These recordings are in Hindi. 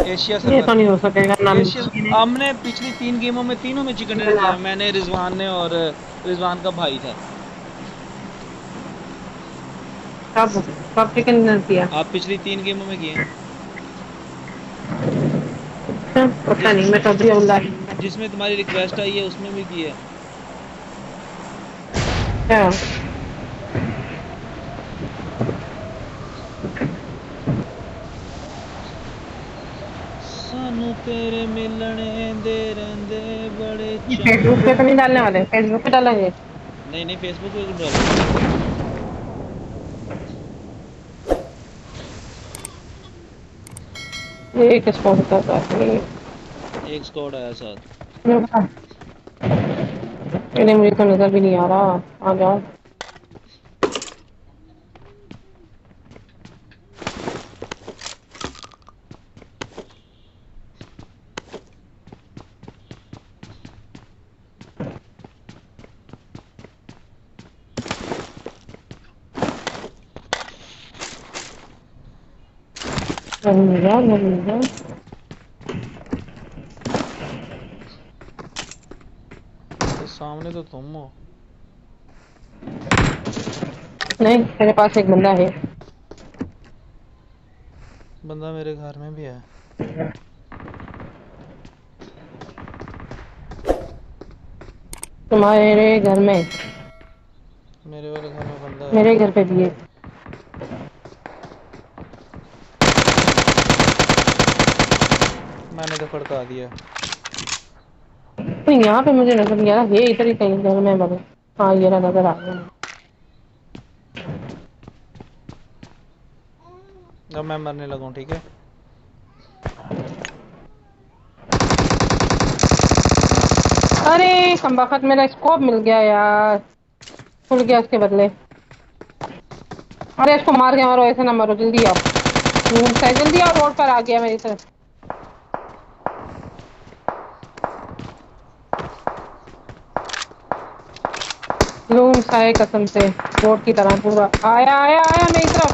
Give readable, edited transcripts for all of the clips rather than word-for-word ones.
एशिया ये तो सर्वर। नहीं हो सकेगा नाम। एशिया हमने पिछली 3 गेमों में तीनों में चिकन डिनर किया, मैंने, रिजवान ने और रिजवान का भाई था। कब कब चिकन डिनर किया? आप पिछली 3 गेमों में किए। पता जिस नहीं, मैं तो अभी ऑनलाइन। जिसमें तुम्हारी रिक्वेस्ट आई है उसमें भी किया। क्या? सानू तेरे मिलने दे रहंदे बड़े फेसबुक पे तो चाव। नहीं डालने वाले, फेसबुक पे डालेंगे। नहीं नहीं, फेसबुक पे क्यों डालूंगा। एक स्पॉट कर रहा है। एक स्क्वाड आया साथ। इन्हें मुझे तो नजर भी नहीं आ रहा। आ जाओ। मिल जाओ, मिल जाओ। तो सामने तो तुम हो। नहीं, मेरे पास एक बंदा है। बंदा मेरे घर में भी है। तुम्हारे घर में? मेरे वाले घर में बंदा है। मेरे घर पे भी है। मैंने तो खड़का दिया। तो यहाँ पे मुझे नजर नहीं आ रहा है, इधर ही कहीं घर में मरे। हाँ, ये रहा, नजर आ गया। अब मैं मरने लगा हूँ, ठीक है। अरे कमबख्त, मेरा स्कोप मिल गया यार। खुल गया उसके बदले। अरे इसको मार के मारो, ऐसे ना मारो, जल्दी आओ। जल्दी आओ, रोड पर आ गया मेरी तरफ। लूम साए कसम से, रोड की तरह पूरा आया आया आया मेरी तरफ।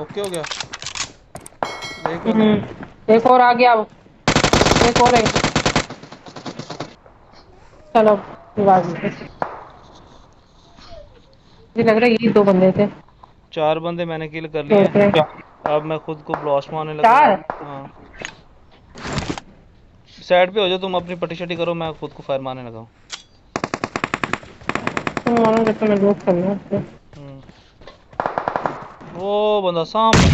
ओके हो गया। एक और है। एक और आ गया। एक और है। चलो, मुझे लग रहा है ये 2 बंदे थे। 4 बंदे मैंने किल कर लिए सोच रहे हैं। अब मैं खुद को ब्लास्ट मारने लगा हूँ। 4। हाँ, साइड पे हो जाओ, तुम अपनी पट्टी शट्टी करो, मैं खुद को फायर मारने लगा हूँ। तुम मानो जब तो मैं लूट कर लूँ उसको। वो बंदा सामने,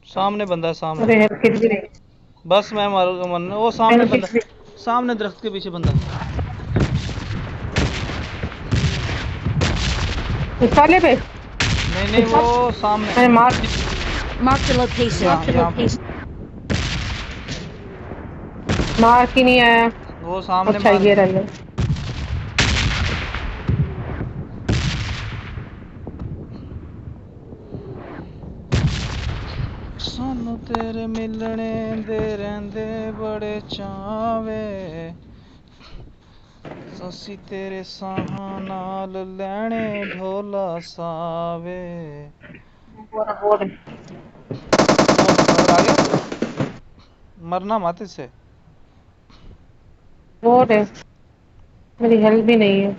सामने बंदा है, सामने। अरे हेल्थ किट भी नहीं। बस मैं मारूंगा मरना। वो सामने हेल्थ बंदा, किट भी। सामने दरख्त के पीछे बंदा। इस वाले पे। नहीं नहीं, वो सामने। अरे मार। Mark the location. यहाँ पे। मार की नहीं आया। वो सामने अच्छा, मार। ये रह लो। सानू तेरे मिलने दे रहंदे बड़े चावे, ससी तेरे साहां नाल लैने ढोला सावे। बोर्ड और आ गया। मरना मत इससे। बोर्ड है। मेरी हेल्थ भी नहीं है।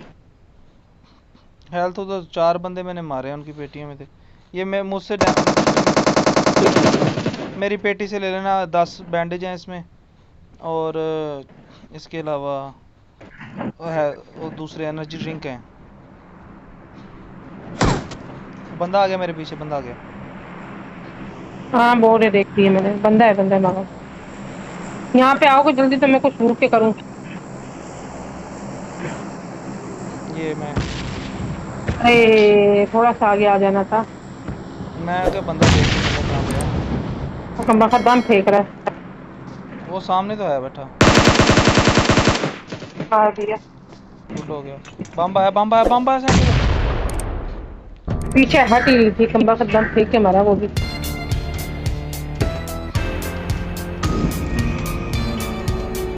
हेल्थ तो 4 बंदे मैंने मारे हैं, उनकी पेटियों में थे। ये मैं मुझसे मेरी पेटी से ले लेना, 10 बैंडेज हैं इसमें। और इसके अलावा वो है, वो दूसरे एनर्जी ड्रिंक हैं। बंदा आ गया मेरे पीछे, बंदा आ गया। हाँ, बोर्ड है, देख लिया मैंने। बंदा है मारो। यहाँ पे आओगे जल्दी तो मैं कुछ लूट के करूँ। ये अरे थोड़ा सा आगे आ जाना था। मैं क्या, बंदा देख नहीं, बंदा कहाँ पे है। कमबख्त दम फेंक रहा है। वो सामने तो है बैठा। मार दिया। गुड हो गया। बम आया, बम आया, बम आया सामने। पीछे हट ही रही थी, कमबख्त दम फेंक के मारा वो भी।